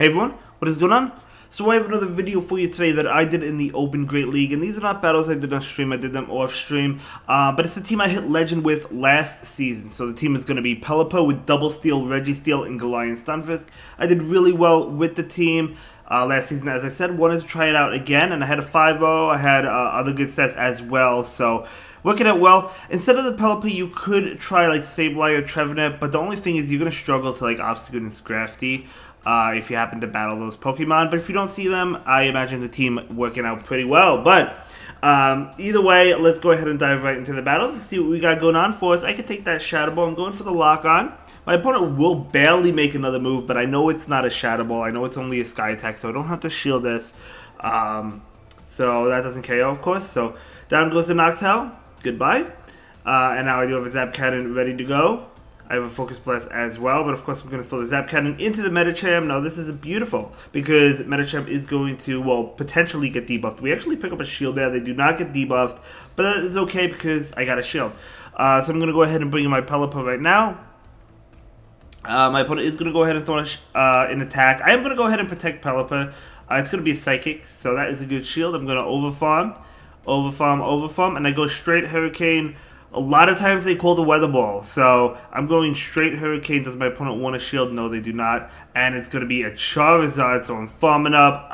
Hey everyone, what is going on? So I have another video for you today that I did in the Open Great League, and these are not battles I did on stream, I did them off stream, but it's the team I hit Legend with last season. So the team is going to be Pelipper with Double Steel, Registeel, and Galarian Stunfisk. I did really well with the team last season, as I said, wanted to try it out again, and I had a 5-0, I had other good sets as well, so working out well. Instead of the Pelipper, you could try like Sableye or Trevenant, but the only thing is you're going to struggle to like Obstagoon and Scrafty. If you happen to battle those Pokemon. But if you don't see them, I imagine the team working out pretty well. But either way, let's go ahead and dive right into the battles and see what we got going on for us. I could take that Shadow Ball. I'm going for the lock-on. My opponent will barely make another move, but I know it's not a Shadow Ball. I know it's only a Sky Attack, so I don't have to shield this. So that doesn't KO, of course. So down goes the Noctowl. Goodbye. And now I do have a Zap Cannon ready to go. I have a Focus Blast as well, but of course I'm going to throw the Zap Cannon into the Medicham. Now this is beautiful, because Medicham is going to, well, potentially get debuffed. We actually pick up a shield there. They do not get debuffed, but that is okay because I got a shield. So I'm going to go ahead and bring in my Pelipper right now. My opponent is going to go ahead and throw an attack. I am going to go ahead and protect Pelipper. It's going to be a Psychic, so that is a good shield. I'm going to overfarm, and I go straight Hurricane. A lot of times they call the Weather Ball, so I'm going straight Hurricane. Does my opponent want a shield? No, they do not. And it's going to be a Charizard, so I'm farming up.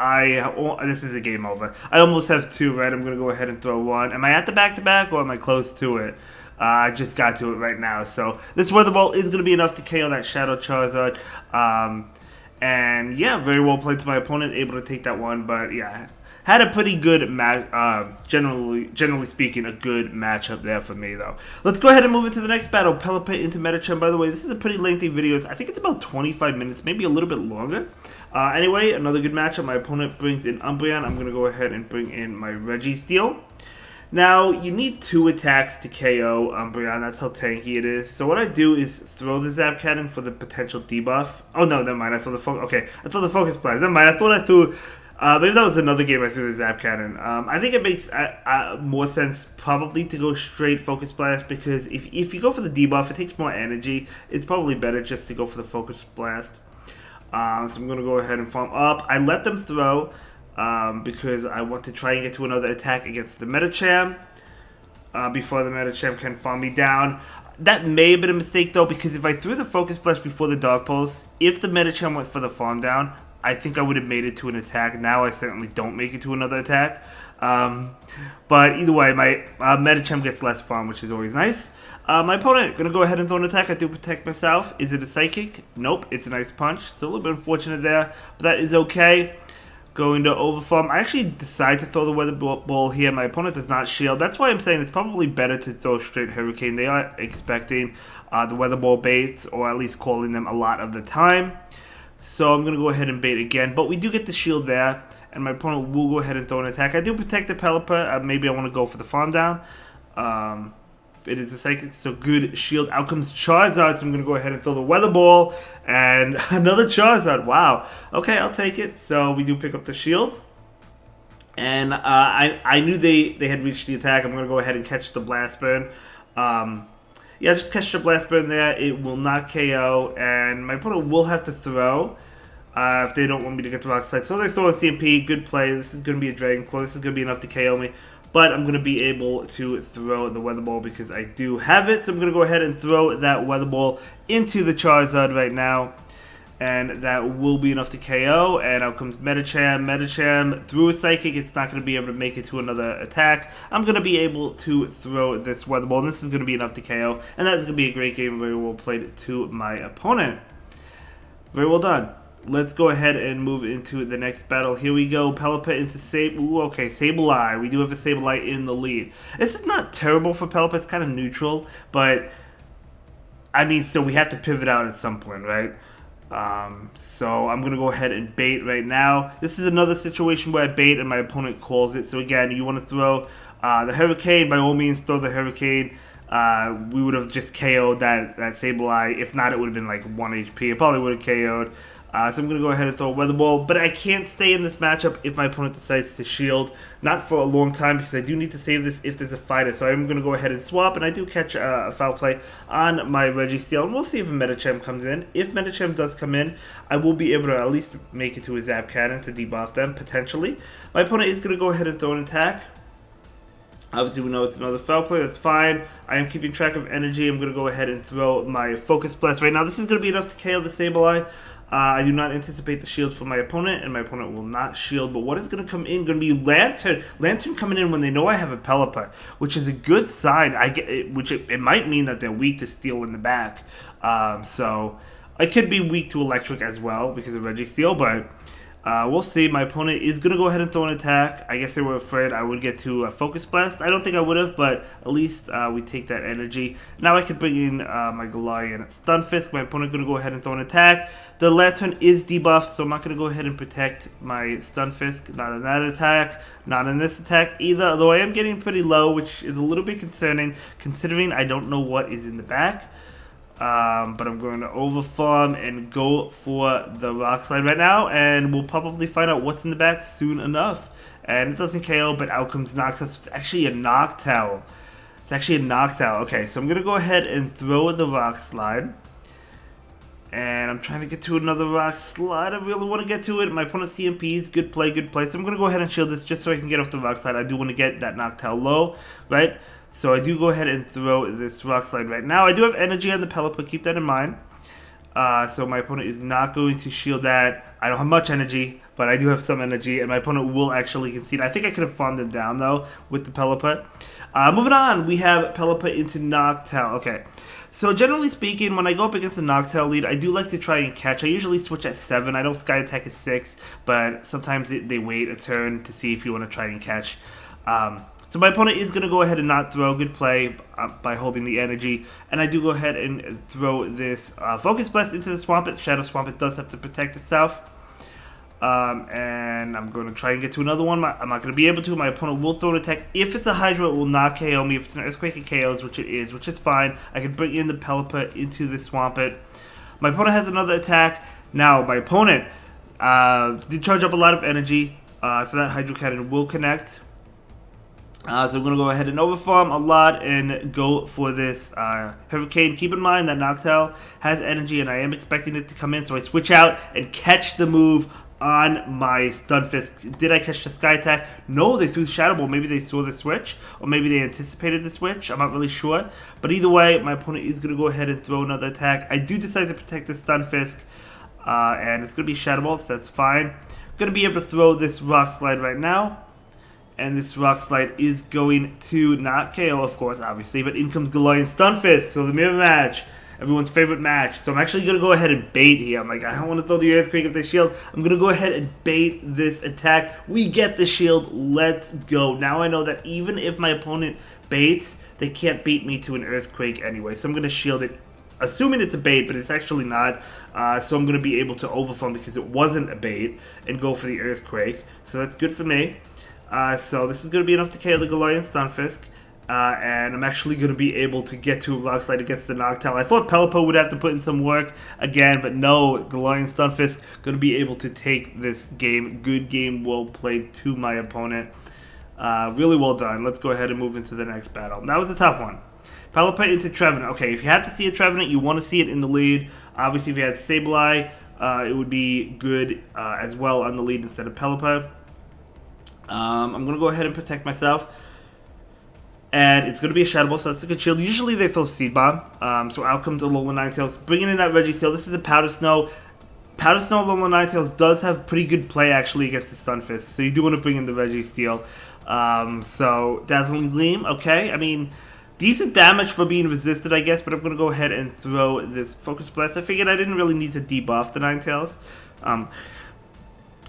This is a game over. I almost have two, right? I'm going to go ahead and throw one. Am I at the back-to-back, or am I close to it? I just got to it right now. So this Weather Ball is going to be enough to KO that Shadow Charizard. And yeah, very well played to my opponent, able to take that one. But yeah, had a pretty good match, generally speaking, a good matchup there for me, though. Let's go ahead and move into the next battle, Pelipper into Medicham. By the way, this is a pretty lengthy video. I think it's about 25 minutes, maybe a little bit longer. Anyway, another good matchup. My opponent brings in Umbreon. I'm going to go ahead and bring in my Registeel. Now, you need 2 attacks to KO Umbreon. That's how tanky it is. So what I do is throw the Zap Cannon for the potential debuff. Oh, no, never mind. I threw the Focus Blast. Never mind. I thought I threw... maybe that was another game I threw the Zap Cannon. I think it makes more sense probably to go straight Focus Blast, because if you go for the debuff, it takes more energy. It's probably better just to go for the Focus Blast. So I'm going to go ahead and farm up. I let them throw because I want to try and get to another attack against the Medicham before the Medicham can farm me down. That may have been a mistake, though, because if I threw the Focus Blast before the Dark Pulse, if the Medicham went for the farm down, I think I would have made it to an attack. Now I certainly don't make it to another attack. But either way, my Medicham gets less farm, which is always nice. My opponent, going to go ahead and throw an attack. I do protect myself. Is it a Psychic? Nope, it's a nice punch. So a little bit unfortunate there, but that is okay. Going to overfarm. I actually decide to throw the Weather Ball here. My opponent does not shield. That's why I'm saying it's probably better to throw straight Hurricane. They are expecting the Weather Ball baits, or at least calling them a lot of the time. So I'm going to go ahead and bait again. But we do get the shield there, and my opponent will go ahead and throw an attack. I do protect the Pelipper. Maybe I want to go for the farm down. It is a Psychic, so good shield. Out comes Charizard, so I'm going to go ahead and throw the Weather Ball. And another Charizard. Wow. Okay, I'll take it. So we do pick up the shield. And I knew they had reached the attack. I'm going to go ahead and catch the Blast Burn. Yeah, just catch the Blast Burn there. It will not KO, and my opponent will have to throw if they don't want me to get the Rock Slide. So they throw a CMP. Good play. This is going to be a Dragon Claw. This is going to be enough to KO me. But I'm going to be able to throw the Weather Ball because I do have it. So I'm going to go ahead and throw that Weather Ball into the Charizard right now. And that will be enough to KO. And out comes Medicham. Medicham through a Psychic. It's not going to be able to make it to another attack. I'm going to be able to throw this Weather Ball. And this is going to be enough to KO. And that's going to be a great game. Very well played to my opponent. Very well done. Let's go ahead and move into the next battle. Here we go. Pelipper into Sableye. We do have a Sableye in the lead. This is not terrible for Pelipper. It's kind of neutral. But, I mean, still, we have to pivot out at some point, right? So I'm going to go ahead and bait right now. This is another situation where I bait and my opponent calls it. So again, you want to throw the Hurricane. By all means, throw the Hurricane. We would have just KO'd that Sableye. If not, it would have been like 1 HP. It probably would have KO'd. So I'm going to go ahead and throw a Weather Ball, but I can't stay in this matchup if my opponent decides to shield. Not for a long time, because I do need to save this if there's a fighter. So I'm going to go ahead and swap, and I do catch a foul play on my Registeel. And we'll see if a Medicham comes in. If Medicham does come in, I will be able to at least make it to a Zap Cannon to debuff them, potentially. My opponent is going to go ahead and throw an attack. Obviously, we know it's another foul play. That's fine. I am keeping track of energy. I'm going to go ahead and throw my Focus Blast right now. This is going to be enough to KO the Sableye. I do not anticipate the shield for my opponent, and my opponent will not shield. But what is going to come in? Going to be Lanturn. Lanturn coming in when they know I have a Pelipper, which is a good sign. It might mean that they're weak to Steel in the back. So I could be weak to Electric as well because of Registeel, but we'll see. My opponent is going to go ahead and throw an attack. I guess they were afraid I would get to a Focus Blast. I don't think I would have, but at least we take that energy. Now I can bring in my Galarian Stunfisk. My opponent going to go ahead and throw an attack. The Lanturn is debuffed, so I'm not going to go ahead and protect my Stunfisk. Not in that attack, not in this attack either, although I am getting pretty low, which is a little bit concerning, considering I don't know what is in the back. But I'm going to overfarm and go for the Rock Slide right now, and we'll probably find out what's in the back soon enough. And it doesn't KO, but out comes Noctowl. So it's actually a Noctowl. It's actually a Noctowl. Okay, so I'm going to go ahead and throw the Rock Slide. And I'm trying to get to another Rock Slide. I really want to get to it. My opponent CMPs. Good play, good play. So I'm going to go ahead and shield this just so I can get off the Rock Slide. I do want to get that Noctowl low, right? So I do go ahead and throw this Rock Slide right now. I do have energy on the Pelipper, keep that in mind. So my opponent is not going to shield that. I don't have much energy, but I do have some energy, and my opponent will actually concede. I think I could have farmed him down, though, with the Pelipper. Moving on, we have Pelipper into Noctowl. Okay, so generally speaking, when I go up against a Noctowl lead, I do like to try and catch. I usually switch at 7. I know Sky Attack is 6, but sometimes they wait a turn to see if you want to try and catch. So my opponent is going to go ahead and not throw. Good play by holding the energy. And I do go ahead and throw this Focus Blast into the Swampert. Shadow Swampert does have to protect itself. And I'm going to try and get to another one. I'm not going to be able to. My opponent will throw an attack. If it's a Hydra, it will not KO me. If it's an Earthquake, it KOs, which is fine. I can bring in the Pelipper into the Swampert. My opponent has another attack. Now, my opponent did charge up a lot of energy. So that Hydro Cannon will connect. So I'm going to go ahead and overfarm a lot and go for this Hurricane. Keep in mind that Noctowl has energy, and I am expecting it to come in, so I switch out and catch the move on my Stunfisk. Did I catch the Sky Attack? No, they threw Shadow Ball. Maybe they saw the switch, or maybe they anticipated the switch. I'm not really sure. But either way, my opponent is going to go ahead and throw another attack. I do decide to protect the Stunfisk, and it's going to be Shadow Ball, so that's fine. Going to be able to throw this Rock Slide right now. And this Rock Slide is going to not KO, of course, obviously. But in comes Galarian Stunfisk. So the mirror match. Everyone's favorite match. So I'm actually going to go ahead and bait here. I'm like, I don't want to throw the Earthquake if they shield. I'm going to go ahead and bait this attack. We get the shield. Let's go. Now I know that even if my opponent baits, they can't beat me to an Earthquake anyway. So I'm going to shield it, assuming it's a bait, but it's actually not. So I'm going to be able to overfarm because it wasn't a bait and go for the Earthquake. So that's good for me. So this is going to be enough to KO the Galarian Stunfisk, and I'm actually going to be able to get to a Rock Slide against the Noctowl. I thought Pelipper would have to put in some work again, but no, Galarian Stunfisk going to be able to take this game. Good game, well played to my opponent. Really well done. Let's go ahead and move into the next battle. That was a tough one. Pelipper into Trevenant. Okay, if you have to see a Trevenant, you want to see it in the lead. Obviously, if you had Sableye, it would be good as well on the lead instead of Pelipper. I'm going to go ahead and protect myself. And it's going to be a Shadow Ball, so that's a good shield. Usually they throw Seed Bomb. So out comes Alola Ninetales. Bringing in that Registeel. This is a Powder Snow. Powder Snow Alola Ninetales does have pretty good play, actually, against the Stunfisk. So you do want to bring in the Registeel. So Dazzling Gleam, okay. I mean, decent damage for being resisted, I guess. But I'm going to go ahead and throw this Focus Blast. I figured I didn't really need to debuff the Ninetales.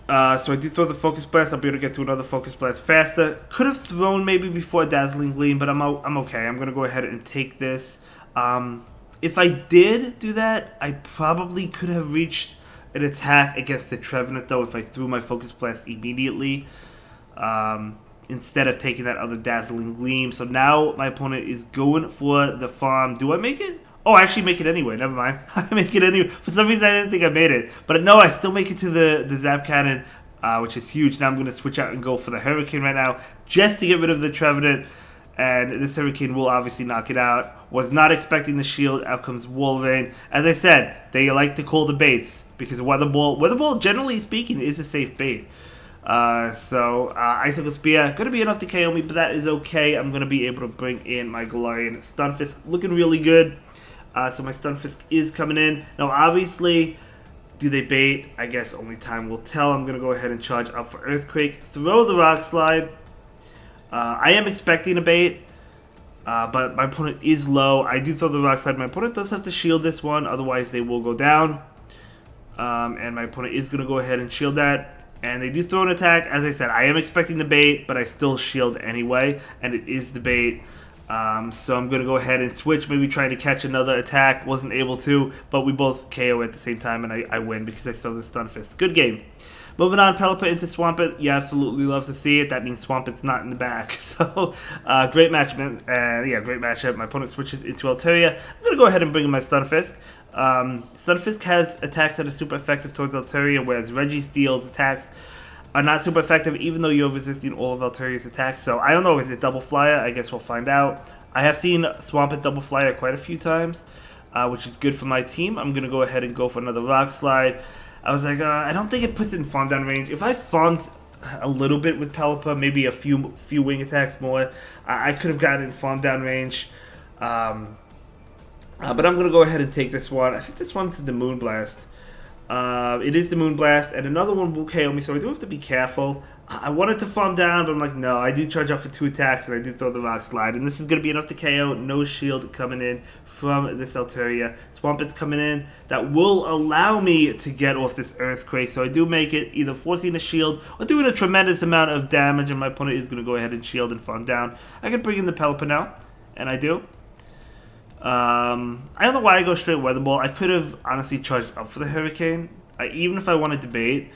So I do throw the Focus Blast. I'll be able to get to another Focus Blast faster. Could have thrown maybe before Dazzling Gleam, but I'm okay. I'm going to go ahead and take this. If I did do that, I probably could have reached an attack against the Trevenant, though, if I threw my Focus Blast immediately. Instead of taking that other Dazzling Gleam. So now my opponent is going for the farm. Do I make it? Oh, I actually make it anyway. Never mind. I make it anyway. For some reason, I didn't think I made it. But no, I still make it to the Zap Cannon, which is huge. Now I'm going to switch out and go for the Hurricane right now, just to get rid of the Trevenant. And this Hurricane will obviously knock it out. Was not expecting the shield. Out comes Wolverine. As I said, they like to call the baits, because Weather Ball, generally speaking, is a safe bait. Icicle Spear, going to be enough to KO me, but that is okay. I'm going to be able to bring in my Galarian Stunfisk, looking really good. So my Stunfisk is coming in. Now, obviously, do they bait? I guess only time will tell. I'm going to go ahead and charge up for Earthquake, throw the Rock Slide. I am expecting a bait, but my opponent is low. I do throw the Rock Slide. My opponent does have to shield this one, otherwise they will go down. And my opponent is going to go ahead and shield that. And they do throw an attack. As I said, I am expecting the bait, but I still shield anyway. And it is the bait. So I'm going to go ahead and switch, maybe trying to catch another attack. Wasn't able to, but we both KO at the same time, and I win because I still have the Stunfisk. Good game. Moving on, Pelipper into Swampert. You absolutely love to see it. That means Swampert's not in the back. So, great matchup. Great matchup. My opponent switches into Altaria. I'm going to go ahead and bring in my Stunfisk. Stunfisk has attacks that are super effective towards Altaria, whereas Registeel's attacks are not super effective, even though you're resisting all of Altaria's attacks. So I don't know, is it Double Flyer? I guess we'll find out. I have seen Swampert Double Flyer quite a few times, which is good for my team. I'm going to go ahead and go for another Rock Slide. I was like, I don't think it puts it in farm down range. If I farmed a little bit with Pelipper, maybe a few wing attacks more, I could have gotten in farm down range. But I'm going to go ahead and take this one. I think this one's the Moonblast. It is the Moonblast, and another one will KO me, so I do have to be careful. I wanted to farm down, but I'm like, no, I do charge up for 2 attacks, and I do throw the Rock Slide. And this is going to be enough to KO. No shield coming in from this Altaria. Swampert's coming in. That will allow me to get off this Earthquake, so I do make it, either forcing a shield or doing a tremendous amount of damage, and my opponent is going to go ahead and shield and farm down. I can bring in the Pelipper now, and I do. I don't know why I go straight Weather Ball. I could have honestly charged up for the Hurricane, even if I wanted to bait.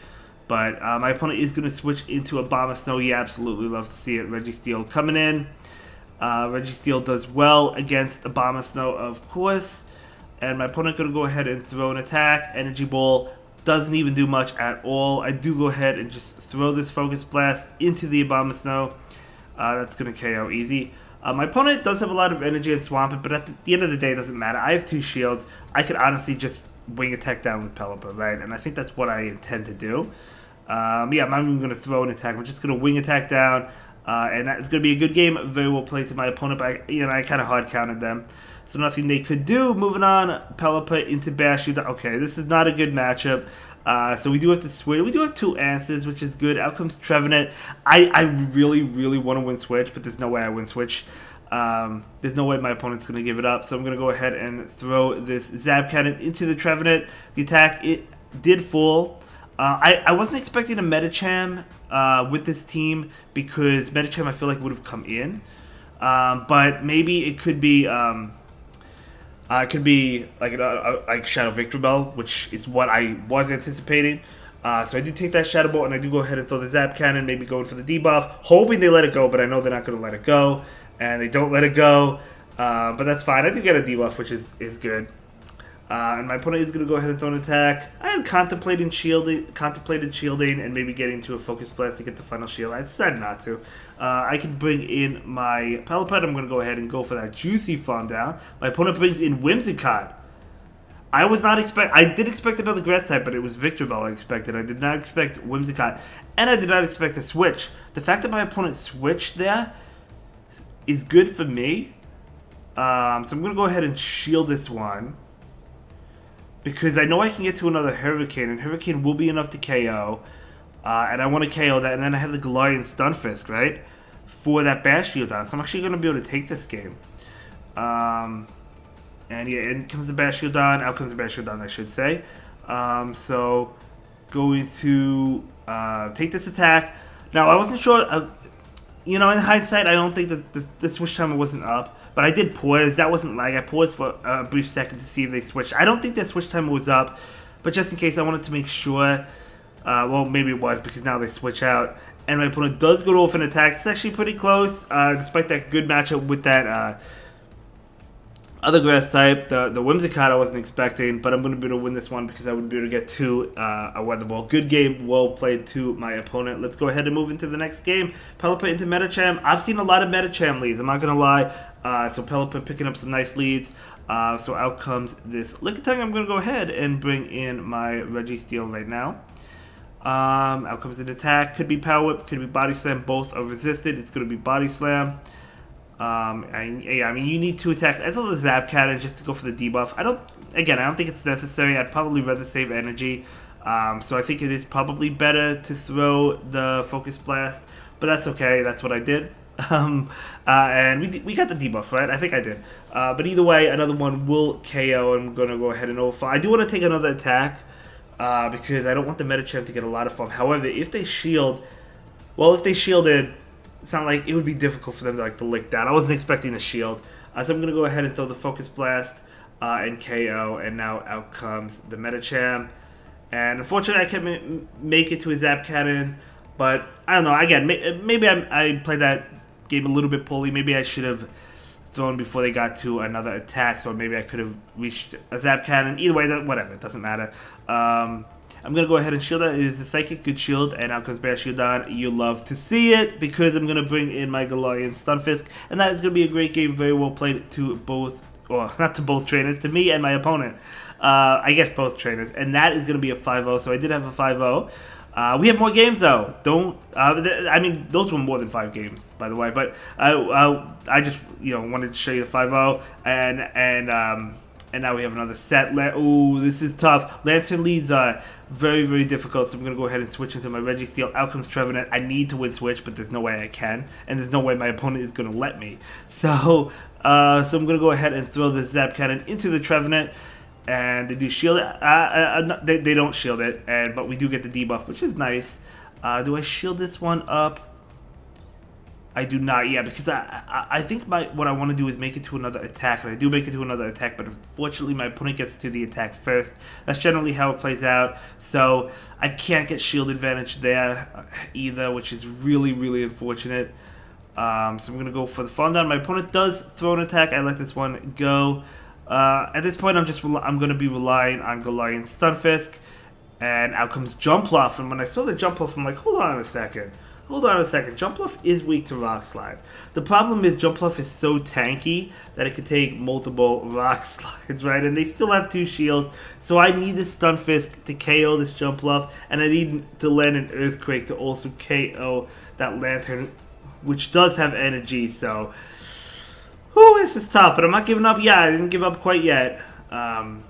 But my opponent is going to switch into a Bomber Snow. You absolutely love to see it. Registeel coming in. Registeel does well against the Bomber Snow, of course. And my opponent going to go ahead and throw an attack. Energy Ball doesn't even do much at all. I do go ahead and just throw this Focus Blast into the Bomber Snow. That's going to KO easy. My opponent does have a lot of energy and Swampert, but at the end of the day, it doesn't matter. I have 2 shields. I could honestly just wing attack down with Pelipper, right? And I think that's what I intend to do. I'm not even going to throw an attack. I'm just going to wing attack down, and that's going to be a good game. Very well played to my opponent, but I kind of hard counted them. So nothing they could do. Moving on, Pelipper into Bastiodon. Okay, this is not a good matchup. So we do have to switch. We do have 2 answers, which is good. Out comes Trevenant. I really, really want to win Switch, but there's no way I win Switch. There's no way my opponent's going to give it up. So I'm going to go ahead and throw this Zap Cannon into the Trevenant. The attack, it did fall. I wasn't expecting a Medicham with this team, because Medicham I feel like would have come in. But maybe it could be... it could be like Shadow Victory Bell, which is what I was anticipating. So I do take that Shadow Ball, and I do go ahead and throw the Zap Cannon, maybe going for the debuff, hoping they let it go, but I know they're not going to let it go, and they don't let it go. But that's fine. I do get a debuff, which is good. And my opponent is going to go ahead and throw an attack. I am contemplated shielding, and maybe getting to a Focus Blast to get the final shield. I decided not to. I can bring in my Pelipper. I'm going to go ahead and go for that juicy farm down. My opponent brings in Whimsicott. I did expect another Grass type, but it was Victor Bell I expected. I did not expect Whimsicott, and I did not expect a switch. The fact that my opponent switched there is good for me. So I'm going to go ahead and shield this one, because I know I can get to another Hurricane, and Hurricane will be enough to KO. And I want to KO that, and then I have the Galarian Stunfisk, right? For that Bastiodon. So I'm actually going to be able to take this game. And yeah, in comes the Bastiodon. Out comes the Bastiodon, I should say. So, going to take this attack. Now, I wasn't sure... in hindsight, I don't think that the switch timer wasn't up. But I did pause. That wasn't lag. I paused for a brief second to see if they switched. I don't think their switch timer was up. But just in case, I wanted to make sure. Well, maybe it was, because now they switch out. And my opponent does go off an attack. It's actually pretty close. Despite that good matchup with that Other grass type, the Whimsicott I wasn't expecting, but I'm going to be able to win this one because I would be able to get to a Weather Ball. Good game, well played to my opponent. Let's go ahead and move into the next game. Pelipper into Medicham. I've seen a lot of Medicham leads, I'm not going to lie. So Pelipper picking up some nice leads. So out comes this Lickitung. I'm going to go ahead and bring in my Registeel right now. Out comes an attack. Could be Power Whip, could be Body Slam. Both are resisted. It's going to be Body Slam. I mean, you need 2 attacks. I thought the Zap Cannon just to go for the debuff. I don't think it's necessary. I'd probably rather save energy. So I think it is probably better to throw the Focus Blast, but that's okay. That's what I did. And we got the debuff, right? I think I did. But either way, another one will KO. I'm going to go ahead and overfall. I do want to take another attack because I don't want the Medicham to get a lot of farm. However, if they shielded, it's not like it would be difficult for them to lick that. I wasn't expecting a shield. So I'm going to go ahead and throw the Focus Blast and KO. And now out comes the Medicham. And unfortunately, I can't make it to a Zap Cannon. But I don't know. Again, maybe I played that game a little bit poorly. Maybe I should have thrown before they got to another attack. So maybe I could have reached a Zap Cannon. Either way, whatever. It doesn't matter. I'm going to go ahead and shield that. It is a Psychic, good shield, and out comes Bastiodon. You love to see it because I'm going to bring in my Galarian Stunfisk, and that is going to be a great game, very well played to both, or not to both trainers, to me and my opponent. I guess both trainers, and that is going to be a 5-0, so I did have a 5-0. We have more games though. I mean, those were more than 5 games, by the way, but I just wanted to show you the 5-0, and now we have another set. Ooh, this is tough. Lanturn leads are very, very difficult, so I'm going to go ahead and switch into my Registeel. Out comes Trevenant. I need to win switch, but there's no way I can, and there's no way my opponent is going to let me. So I'm going to go ahead and throw the Zap Cannon into the Trevenant, and they do shield it. They don't shield it, but we do get the debuff, which is nice. Do I shield this one up? I do not, because I think what I want to do is make it to another attack, and I do make it to another attack, but unfortunately my opponent gets to the attack first. That's generally how it plays out, so I can't get shield advantage there either, which is really, really unfortunate. So I'm going to go for the farm down. My opponent does throw an attack. I let this one go. At this point, I'm going to be relying on Galarian Stunfisk, and out comes Jumpluff, and when I saw the Jumpluff, I'm like, hold on a second. Jumpluff is weak to Rock Slide. The problem is Jumpluff is so tanky that it could take multiple Rock Slides, right? And they still have 2 shields. So I need this Stunfisk to KO this Jumpluff. And I need to land an Earthquake to also KO that Lanturn, which does have energy. So, this is tough. But I'm not giving up yet. I didn't give up quite yet. My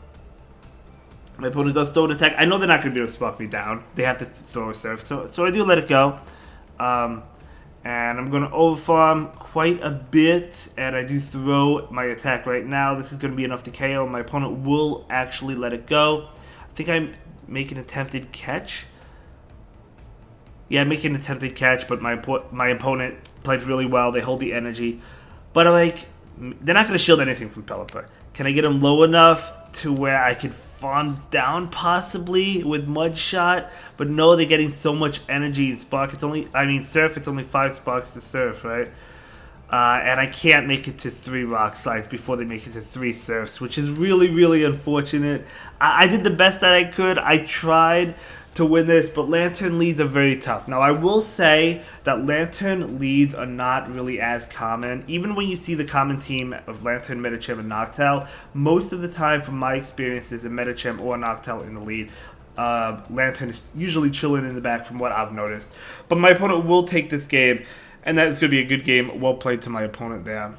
opponent does throw an attack. I know they're not going to be able to spot me down. They have to throw a Surf. So I do let it go. And I'm going to overfarm quite a bit, and I do throw my attack right now. This is going to be enough to KO. My opponent will actually let it go. I think I make an attempted catch. Yeah, I make an attempted catch, but my opponent played really well. They hold the energy. But they're not going to shield anything from Pelipper. Can I get him low enough to where I can farm down possibly with Mud Shot? But no, they're getting so much energy in Spark. Surf, it's only 5 Sparks to Surf, right? And I can't make it to 3 Rock Slides before they make it to 3 Surfs, which is really, really unfortunate. I did the best that I could. I tried to win this, but Lanturn leads are very tough. Now, I will say that Lanturn leads are not really as common. Even when you see the common team of Lanturn, Medicham, and Noctowl, most of the time, from my experience, there's a Medicham or a Noctowl in the lead. Lanturn is usually chilling in the back from what I've noticed. But my opponent will take this game, and that is going to be a good game. Well played to my opponent there.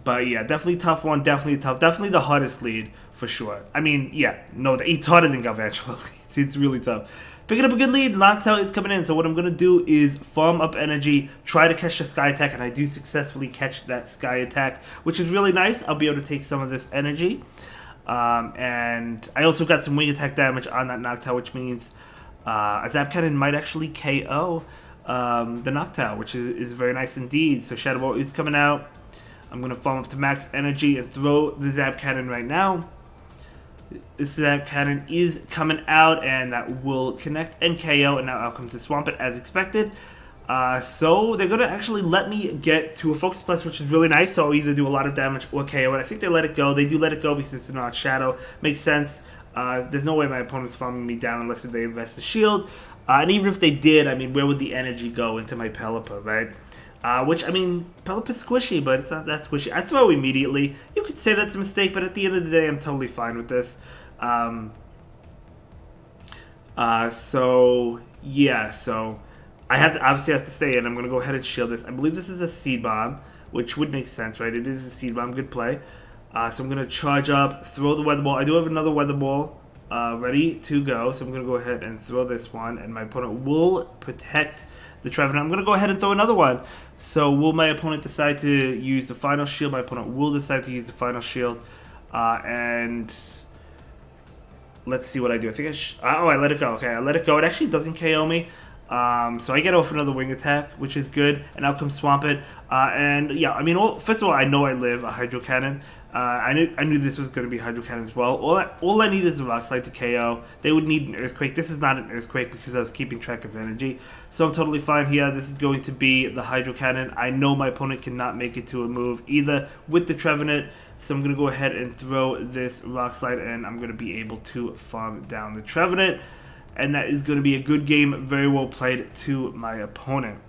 But yeah, definitely tough one, definitely tough. Definitely the hardest lead, for sure. It's harder than Galvantula leads. It's really tough. Picking up a good lead, Noctowl is coming in. So what I'm going to do is farm up energy, try to catch the Sky Attack, and I do successfully catch that Sky Attack, which is really nice. I'll be able to take some of this energy. And I also got some Wing Attack damage on that Noctowl, which means a Zap Cannon might actually KO the Noctowl, which is very nice indeed. So Shadow Ball is coming out. I'm going to farm up to max energy and throw the Zap Cannon right now. This Zap Cannon is coming out, and that will connect and KO, and now out comes the Swampert as expected. So they're going to actually let me get to a Focus Blast, which is really nice. So I'll either do a lot of damage or KO. And I think they let it go. They do let it go because it's not Shadow. Makes sense. There's no way my opponent's farming me down unless they invest the shield. And even if they did, I mean, where would the energy go into my Pelipper, right? Which, I mean, Pelipper's squishy, but it's not that squishy. I throw immediately. You could say that's a mistake, but at the end of the day, I'm totally fine with this. So, yeah, so I obviously have to stay in. I'm going to go ahead and shield this. I believe this is a Seed Bomb, which would make sense, right? It is a Seed Bomb. Good play. So I'm going to charge up, throw the Weather Ball. I do have another Weather Ball ready to go, so I'm going to go ahead and throw this one, and my opponent will protect the Trevenant. I'm going to go ahead and throw another one. So will my opponent decide to use the final shield? My opponent will decide to use the final shield. And let's see what I do. I think I let it go. Okay, I let it go. It actually doesn't KO me. So I get off another wing attack, which is good. And out comes Swampert. And yeah, I mean, first of all, I know I live a Hydro Cannon. I knew this was going to be Hydro Cannon as well. All I need is a Rock Slide to KO. They would need an Earthquake. This is not an Earthquake because I was keeping track of energy. So I'm totally fine here. This is going to be the Hydro Cannon. I know my opponent cannot make it to a move either with the Trevenant. So I'm going to go ahead and throw this Rock Slide, and I'm going to be able to farm down the Trevenant. And that is going to be a good game. Very well played to my opponent.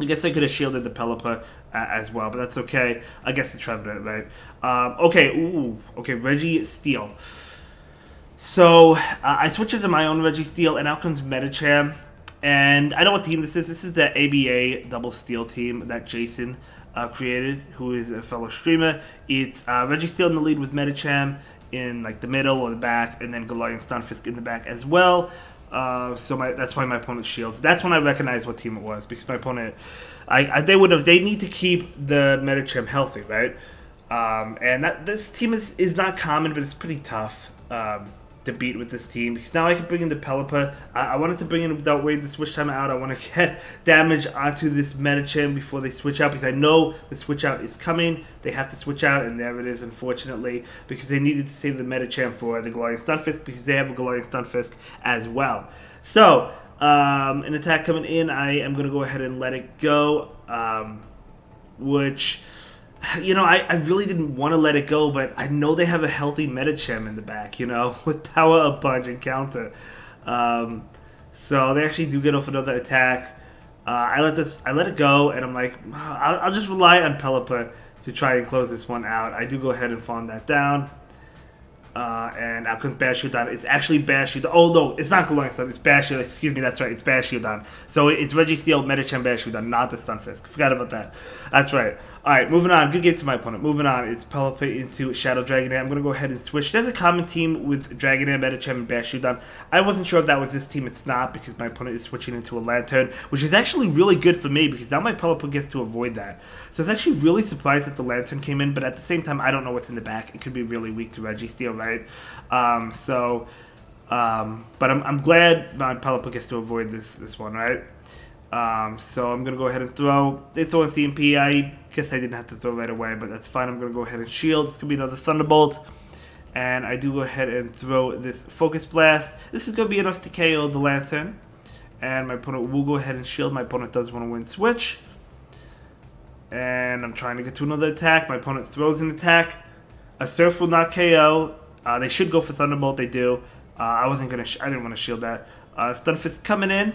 I guess I could have shielded the Pelipper as well, but that's okay. I guess the Trevenant, right? Okay, Reggie Steel. So I switched into my own Reggie Steel, and out comes Medicham. And I know what team this is. This is the ABA Double Steel team that Jason created, who is a fellow streamer. It's Reggie Steel in the lead with Medicham in like the middle or the back, and then Galarian Stunfisk in the back as well. So that's why my opponent shields. That's when I recognized what team it was, because my opponent, they need to keep the Medicham healthy, right? And this team is not common, but it's pretty tough to beat with this team, because now I can bring in the Pelipper. I wanted to bring in without waiting the switch time out. I want to get damage onto this Medicham before they switch out, because I know the switch out is coming. They have to switch out, and there it is, unfortunately, because they needed to save the Medicham for the Galarian Stunfisk, because they have a Galarian Stunfisk as well. So, an attack coming in, I am going to go ahead and let it go, which, you know, I really didn't want to let it go, but I know they have a healthy Medicham in the back, you know, with Power Up Punch and Counter. So they actually do get off another attack. I let it go, and I'm like, I'll just rely on Pelipper to try and close this one out. I do go ahead and farm that down. And out comes Bastiodon. It's actually Bastiodon. Oh, no, it's not Galarian Stun. It's Bastiodon. Excuse me, that's right. It's Bastiodon. So it's Reggie Steel, Medicham, Bastiodon, not the Stunfisk. Forgot about that. That's right. Alright, moving on. Good game to my opponent. Moving on. It's Pelipper into Shadow Dragonair. I'm going to go ahead and switch. There's a common team with Dragonair, Medicham, and Bastiodon. I wasn't sure if that was this team. It's not, because my opponent is switching into a Lanturn, which is actually really good for me, because now my Pelipper gets to avoid that. So I was actually really surprised that the Lanturn came in, but at the same time, I don't know what's in the back. It could be really weak to Reggie Steel, right? But I'm glad my Pelipper gets to avoid this one, right? So I'm going to go ahead and throw. They throw in CMP. I guess I didn't have to throw right away, but that's fine. I'm going to go ahead and shield. It's going to be another Thunderbolt. And I do go ahead and throw this Focus Blast. This is going to be enough to KO the Lanturn. And my opponent will go ahead and shield. My opponent does want to win switch. And I'm trying to get to another attack. My opponent throws an attack. A Surf will not KO. They should go for Thunderbolt. They do. I didn't want to shield that. Stunfisk coming in.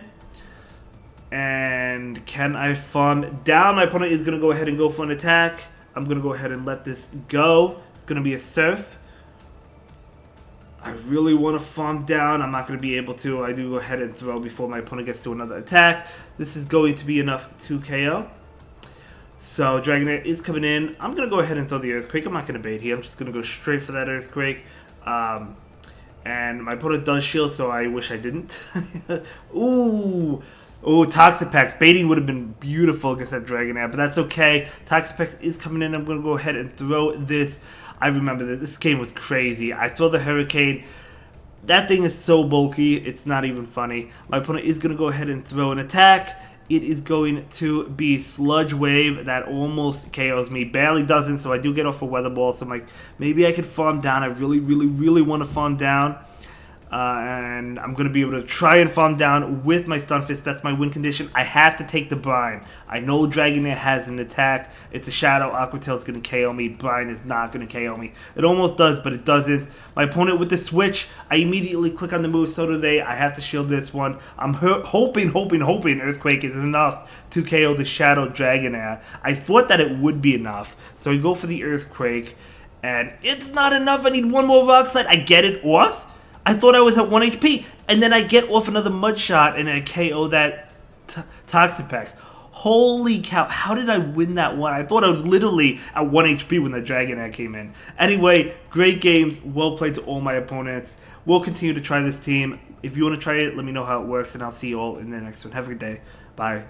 And can I farm down? My opponent is going to go ahead and go for an attack. I'm going to go ahead and let this go. It's going to be a Surf. I really want to farm down. I'm not going to be able to. I do go ahead and throw before my opponent gets to another attack. This is going to be enough to KO. So Dragonair is coming in. I'm going to go ahead and throw the Earthquake. I'm not going to bait here. I'm just going to go straight for that Earthquake. And my opponent does shield, so I wish I didn't. Ooh. Oh, Toxapex. Baiting would have been beautiful against that Dragonair, but that's okay. Toxapex is coming in. I'm going to go ahead and throw this. I remember that this game was crazy. I throw the Hurricane. That thing is so bulky, it's not even funny. My opponent is going to go ahead and throw an attack. It is going to be Sludge Wave. That almost KOs me. Barely doesn't, so I do get off a Weather Ball. So I'm like, maybe I could farm down. I really, really, really want to farm down. And I'm going to be able to try and farm down with my Stunfisk. That's my win condition. I have to take the Brine. I know Dragonair has an attack. It's a Shadow. Aqua Tail is going to KO me. Brine is not going to KO me. It almost does, but it doesn't. My opponent with the switch, I immediately click on the move. So do they. I have to shield this one. I'm hoping Earthquake is enough to KO the Shadow Dragonair. I thought that it would be enough. So I go for the Earthquake. And it's not enough. I need one more Rock Slide. I get it off. I thought I was at 1 HP, and then I get off another Mud Shot, and I KO that Toxapex. Holy cow, how did I win that one? I thought I was literally at 1 HP when the Dragonair came in. Anyway, great games, well played to all my opponents. We'll continue to try this team. If you want to try it, let me know how it works, and I'll see you all in the next one. Have a good day. Bye.